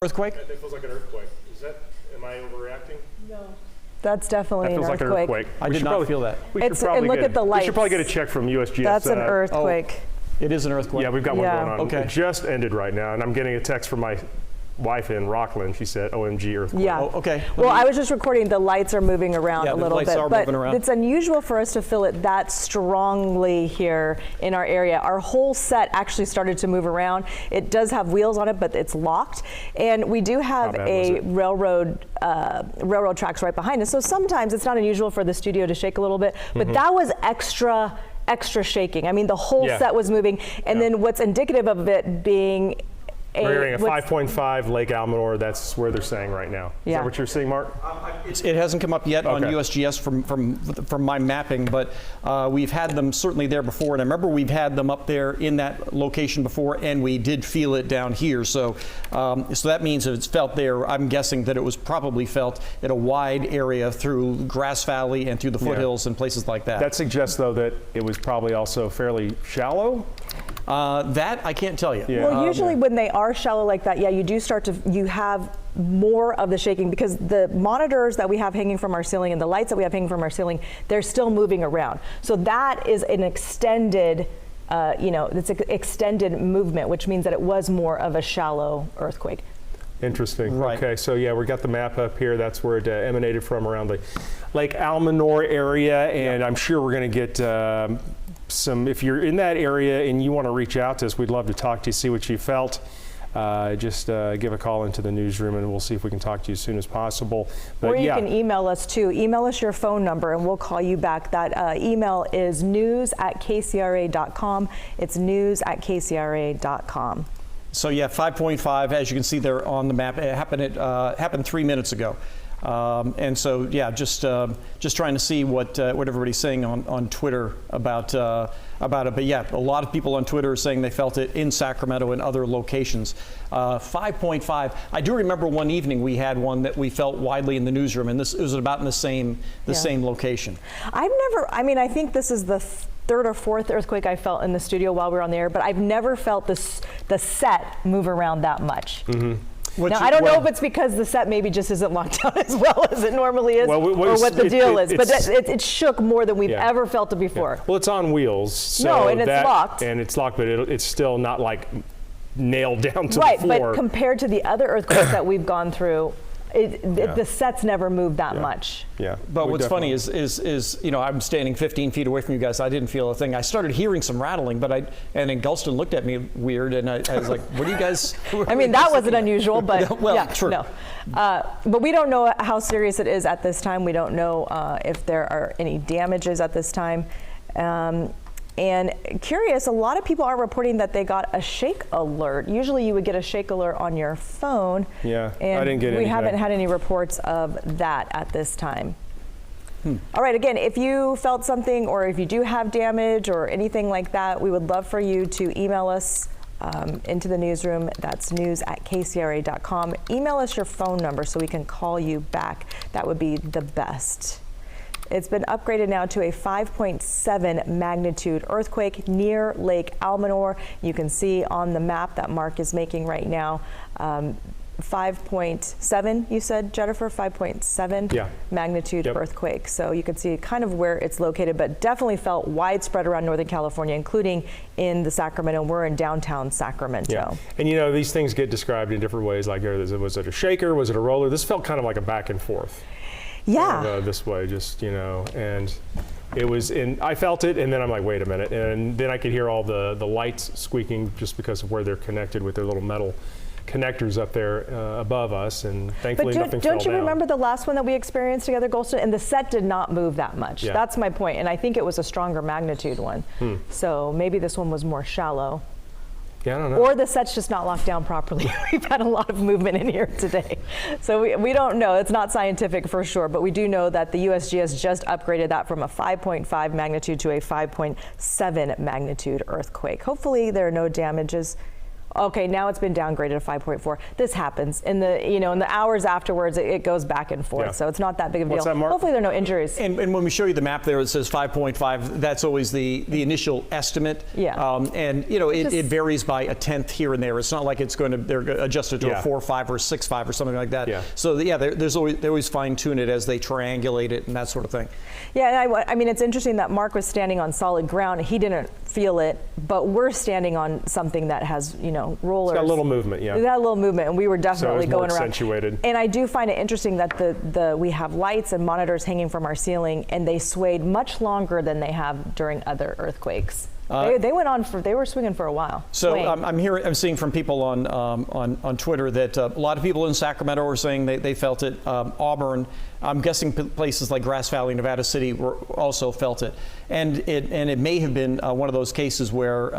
Earthquake? That feels like an earthquake. Am I overreacting? No. That's definitely That feels an like earthquake. an earthquake. I did not feel that. And look at the lights. We should probably get a check from USGS. That's an earthquake. It is an earthquake? Yeah, we've got one going on. Okay. It just ended right now, and I'm getting a text from my wife in Rockland. She said, OMG, earthquake. Yeah. Oh, okay. Well, I was just recording. The lights are moving around a little bit. Yeah, the lights are moving around. It's unusual for us to feel it that strongly here in our area. Our whole set actually started to move around. It does have wheels on it, but it's locked. And we do have a railroad tracks right behind us. So sometimes it's not unusual for the studio to shake a little bit, but that was extra shaking. I mean, the whole set was moving. And then what's indicative of it being we're hearing a 5.5 Lake Almanor. That's where they're saying right now. Is that what you're seeing, Mark? It hasn't come up yet on USGS from my mapping, but we've had them certainly there before. And I remember we've had them up there in that location before, and we did feel it down here. So, so that means if it's felt there, I'm guessing that it was probably felt in a wide area through Grass Valley and through the foothills and places like that. That suggests, though, that it was probably also fairly shallow. That I can't tell you. Yeah. Well, usually when they are shallow like that, you do start to, you have more of the shaking because the monitors that we have hanging from our ceiling and the lights that we have hanging from our ceiling, they're still moving around. So that is an extended, it's an extended movement, which means that it was more of a shallow earthquake. Interesting. Right. Okay, so yeah, we got the map up here. That's where it emanated from, around the Lake Almanor area, and I'm sure we're going to get if you're in that area and you want to reach out to us, we'd love to talk to you, see what you felt. Just give a call into the newsroom and we'll see if we can talk to you as soon as possible. But or you can email us too. Email us your phone number and we'll call you back. That email is news@kcra.com. It's news@kcra.com. So yeah, 5.5, as you can see there on the map, it happened 3 minutes ago. And so, yeah, just trying to see what everybody's saying on Twitter about it. But yeah, a lot of people on Twitter are saying they felt it in Sacramento and other locations. 5.5. I do remember one evening we had one that we felt widely in the newsroom, and it was about in the same location. I think this is the third or fourth earthquake I felt in the studio while we were on the air, but I've never felt the set move around that much. Now, I don't know if it's because the set maybe just isn't locked down as well as it normally is, or what the deal is, but it shook more than we've ever felt it before. Yeah. Well, it's on wheels, so and it's locked. And it's locked, but it's still not like nailed down to the floor. Right, but compared to the other earthquakes that we've gone through, the sets never moved that much. Yeah. But what's funny is I'm standing 15 feet away from you guys. I didn't feel a thing. I started hearing some rattling, and then Gulston looked at me weird, and I was like, "What are you guys?" That wasn't unusual, but well, true. No. But we don't know how serious it is at this time. We don't know if there are any damages at this time. And curious, a lot of people are reporting that they got a shake alert. Usually you would get a shake alert on your phone. Yeah, and I didn't get any. We haven't had any reports of that at this time. All right, again, if you felt something or if you do have damage or anything like that, we would love for you to email us into the newsroom. That's news@kcra.com. Email us your phone number so we can call you back. That would be the best. It's been upgraded now to a 5.7 magnitude earthquake near Lake Almanor. You can see on the map that Mark is making right now, 5.7, you said, Jennifer, 5.7 magnitude earthquake. So you can see kind of where it's located, but definitely felt widespread around Northern California, including in the Sacramento. We're in downtown Sacramento. Yeah. And these things get described in different ways, like was it a shaker, was it a roller? This felt kind of like a back and forth. Yeah. This way, and it was I felt it, and then I'm like, wait a minute, and then I could hear all the lights squeaking just because of where they're connected with their little metal connectors up there above us, and thankfully nothing fell down. Don't you remember the last one that we experienced together, Gulston? And the set did not move that much. Yeah. That's my point, and I think it was a stronger magnitude one. So maybe this one was more shallow. Yeah, I don't know. Or the set's just not locked down properly. We've had a lot of movement in here today. So we don't know. It's not scientific for sure, but we do know that the USGS just upgraded that from a 5.5 magnitude to a 5.7 magnitude earthquake. Hopefully there are no damages. Okay, now it's been downgraded to 5.4. This happens in the in the hours afterwards. It goes back and forth, Yeah. so it's not that big of a What's deal. that, Mark? Hopefully, there are no injuries. And when we show you the map there, it says 5.5. That's always the initial estimate. Yeah. And it varies by a tenth here and there. It's not like it's going to they're adjusted to Yeah. a 4.5 or 6.5 or something like that. Yeah. So yeah, they always fine tune it as they triangulate it and that sort of thing. Yeah, and I mean, it's interesting that Mark was standing on solid ground. He didn't feel it, but we're standing on something that has, rollers. It's got a little movement, yeah. It got a little movement, and we were definitely more going around. accentuated. And I do find it interesting that we have lights and monitors hanging from our ceiling, and they swayed much longer than they have during other earthquakes. They went on they were swinging for a while. So swaying. I'm seeing from people on Twitter that a lot of people in Sacramento are saying they felt it. Auburn, I'm guessing places like Grass Valley, Nevada City also felt it, and it may have been one of those cases where.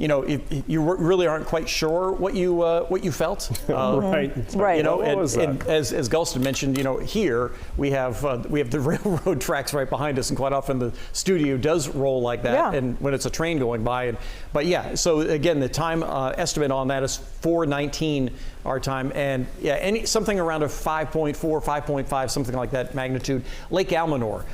If you really aren't quite sure what you felt, Right. Right. What was that? and as Gulston mentioned, here we have the railroad tracks right behind us, and quite often the studio does roll like that, Yeah. and when it's a train going by. But yeah, so again, the time estimate on that is 4:19 our time, and yeah, something around a 5.4, 5.5, something like that magnitude. Lake Almanor,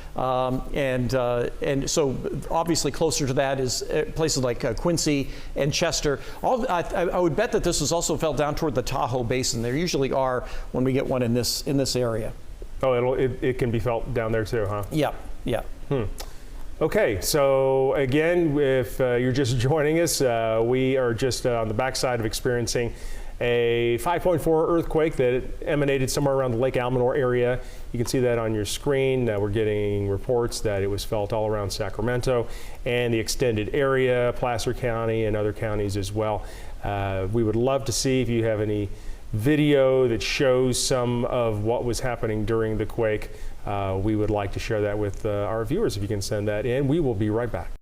and so obviously closer to that is places like Quincy and Chester. I would bet that this was also felt down toward the Tahoe Basin. There usually are when we get one in this area. Oh, it can be felt down there too, huh? Yeah, yeah. Okay, so again, if you're just joining us, we are just on the backside of experiencing a 5.4 earthquake that emanated somewhere around the Lake Almanor area. You can see that on your screen. We're getting reports that it was felt all around Sacramento and the extended area, Placer County and other counties as well. We would love to see if you have any video that shows some of what was happening during the quake. We would like to share that with our viewers. If you can send that in, we will be right back.